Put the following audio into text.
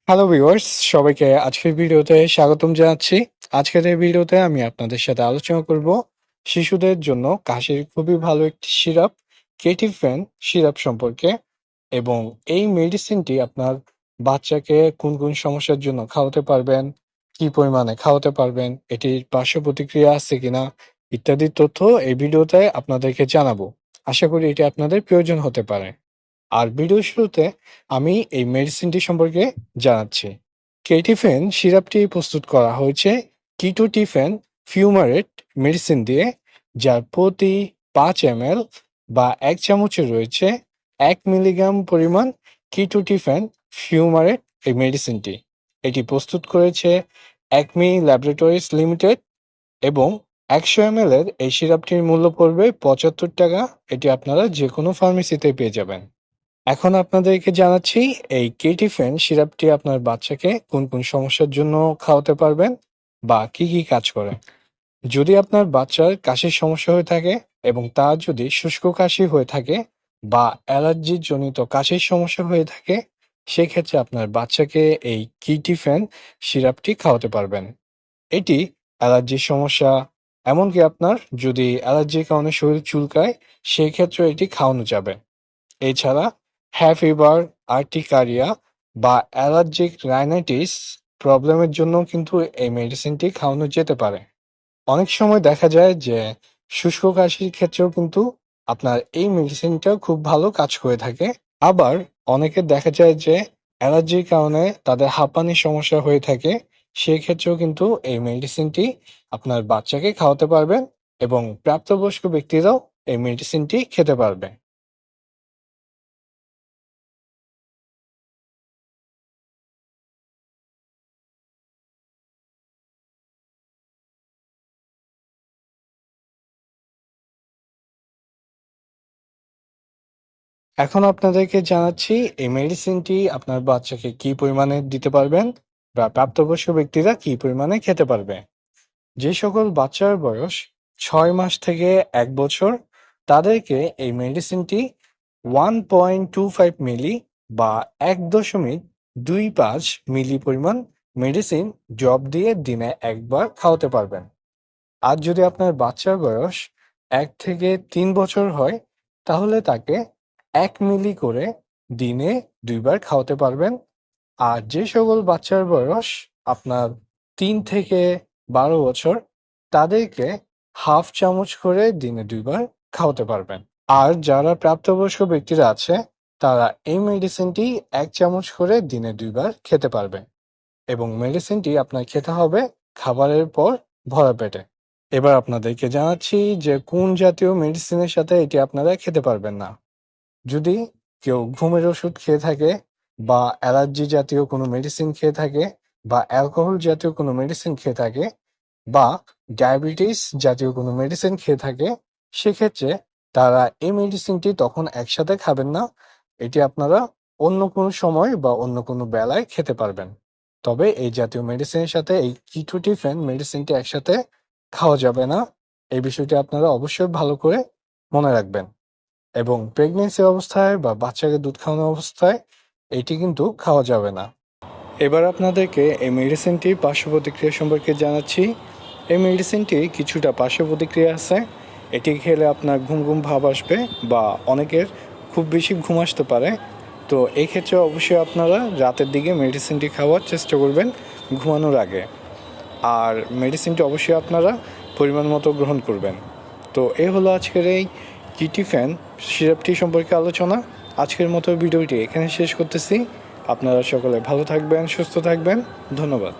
Hello viewers, সবাইকে আজকের ভিডিওতে স্বাগতম জানাচ্ছি। আজকের এই ভিডিওতে আমি আপনাদের সাথে আলোচনা করব শিশুদের জন্য কাশির খুবই ভালো একটি সিরাপ কেটিফেন সিরাপ সম্পর্কে এবং এই মেডিসিনটি আপনার বাচ্চাকে কোন কোন সমস্যার জন্য খাওয়াতে পারবেন, কি পরিমাণে খাওয়াতে পারবেন, এটির পার্শ্ব প্রতিক্রিয়া আছে কিনা ইত্যাদি তথ্য এই ভিডিওতে আপনাদেরকে জানাবো। আশা করি এটি আপনাদের প্রয়োজন হতে পারে। আর ভিডিও শুরুতে আমি এই মেডিসিনটি সম্পর্কে জানাচ্ছি। কেটিফেন সিরাপটি প্রস্তুত করা হয়েছে কিটোটিফেন ফিউমারেট মেডিসিন দিয়ে, যার প্রতি 5 ml বা 1 চামচে রয়েছে 1 মিলিগ্রাম পরিমাণ কিটোটিফেন ফিউমারেট এই মেডিসিনটি। এটি প্রস্তুত করেছে একমি ল্যাবরেটরিজ লিমিটেড এবং 100 ml এর এই সিরাপটির মূল্য পড়বে 75 টাকা। এটি আপনারা যে কোনো ফার্মেসিতে পেয়ে যাবেন। এখন আপনাদেরকে জানাচ্ছি এই কেটিফেন সিরাপটি আপনার বাচ্চাকে কোন কোন সমস্যার জন্য খাওয়াতে পারবেন বা কি কি কাজ করে। যদি আপনার বাচ্চার কাশির সমস্যা হয়ে থাকে এবং তার যদি শুষ্ক কাশি হয়ে থাকে বা অ্যালার্জি জনিত কাশির সমস্যা হয়ে থাকে, সেক্ষেত্রে আপনার বাচ্চাকে এই কিটিফেন সিরাপটি খাওয়াতে পারবেন। এটি অ্যালার্জির সমস্যা, এমনকি আপনার যদি অ্যালার্জির কারণে শরীর চুলকায়, সেই ক্ষেত্রে এটি খাওয়ানো যাবে। এছাড়া হ্যাঁ ফিভার, আর্টিকারিয়া বা অ্যালার্জিক রাইনাইটিস প্রবলেমের জন্য কিন্তু এই মেডিসিনটি খাওয়ানো যেতে পারে। অনেক সময় দেখা যায় যে শুষ্ক কাশির ক্ষেত্রেও কিন্তু আপনার এই মেডিসিনটা খুব ভালো কাজ করে থাকে। আবার অনেকের দেখা যায় যে অ্যালার্জির কারণে তাদের হাঁপানির সমস্যা হয়ে থাকে, সেই ক্ষেত্রেও কিন্তু এই মেডিসিনটি আপনার বাচ্চাকে খাওয়াতে পারবেন এবং প্রাপ্তবয়স্ক ব্যক্তিরাও এই মেডিসিনটি খেতে পারবে। এখন আপনাদেরকে জানাচ্ছি এই মেডিসিনটি আপনার বাচ্চাকে কি পরিমাণে দিতে পারবেন বা প্রাপ্তবয়স্ক ব্যক্তিরা কি পরিমাণে খেতে পারবে। যে সকল বাচ্চার বয়স 6 মাস থেকে 1 বছর, তাদেরকে এই মেডিসিনটি 1.25 মিলি বা 1.25 মিলি পরিমাণ মেডিসিন ড্রপ দিয়ে দিনে একবার খাওয়াতে পারবেন। আর যদি আপনার বাচ্চার বয়স 1 থেকে 3 বছর হয়, তাহলে তাকে 1 মিলি করে দিনে 2বার খাওয়াতে পারবেন। আর যে সকল বাচ্চার বয়স আপনার 3 থেকে 12 বছর, তাদেরকে 1/2 চামচ করে দিনে 2বার খাওয়াতে পারবেন। আর যারা প্রাপ্তবয়স্ক ব্যক্তিরা আছে, তারা এই মেডিসিনটি 1 চামচ করে দিনে 2বার খেতে পারবে এবং মেডিসিনটি আপনার খেতে হবে খাবারের পর ভরা পেটে। এবার আপনাদেরকে জানাচ্ছি যে কোন জাতীয় মেডিসিনের সাথে এটি আপনারা খেতে পারবেন না। যদি কেউ ঘুমের ওষুধ খেয়ে থাকে বা অ্যালার্জি জাতীয় কোনো মেডিসিন খেয়ে থাকে বা অ্যালকোহল জাতীয় কোনো মেডিসিন খেয়ে থাকে বা ডায়াবেটিস জাতীয় কোনো মেডিসিন খেয়ে থাকে, সেক্ষেত্রে তারা এই মেডিসিনটি তখন একসাথে খাবেন না। এটি আপনারা অন্য কোনো সময় বা অন্য কোনো বেলায় খেতে পারবেন। তবে এই জাতীয় মেডিসিনের সাথে এই কিটোটিফেন মেডিসিনটি একসাথে খাওয়া যাবে না। এই বিষয়টি আপনারা অবশ্যই ভালো করে মনে রাখবেন। এবং প্রেগনেন্সি অবস্থায় বা বাচ্চাকে দুধ খাওয়ানো অবস্থায় এটি কিন্তু খাওয়া যাবে না। এবার আপনাদেরকে এই মেডিসিনটির পার্শ্ব প্রতিক্রিয়া সম্পর্কে জানাচ্ছি। এই মেডিসিনটি কিছুটা পার্শ্ব প্রতিক্রিয়া আছে। এটি খেলে আপনার ঘুম ঘুম ভাব আসবে বা অনেকের খুব বেশি ঘুম আসতে পারে। তো এই ক্ষেত্রে অবশ্যই আপনারা রাতের দিকে মেডিসিনটি খাওয়ার চেষ্টা করবেন ঘুমানোর আগে। আর মেডিসিনটি অবশ্যই আপনারা পরিমাণ মতো গ্রহণ করবেন। তো এই হলো আজকের এই কিটিফেন সিরাপটি সম্পর্কে আলোচনা। আজকের মতো ভিডিওটি এখানে শেষ করতেছি। আপনারা সকলে ভালো থাকবেন, সুস্থ থাকবেন। ধন্যবাদ।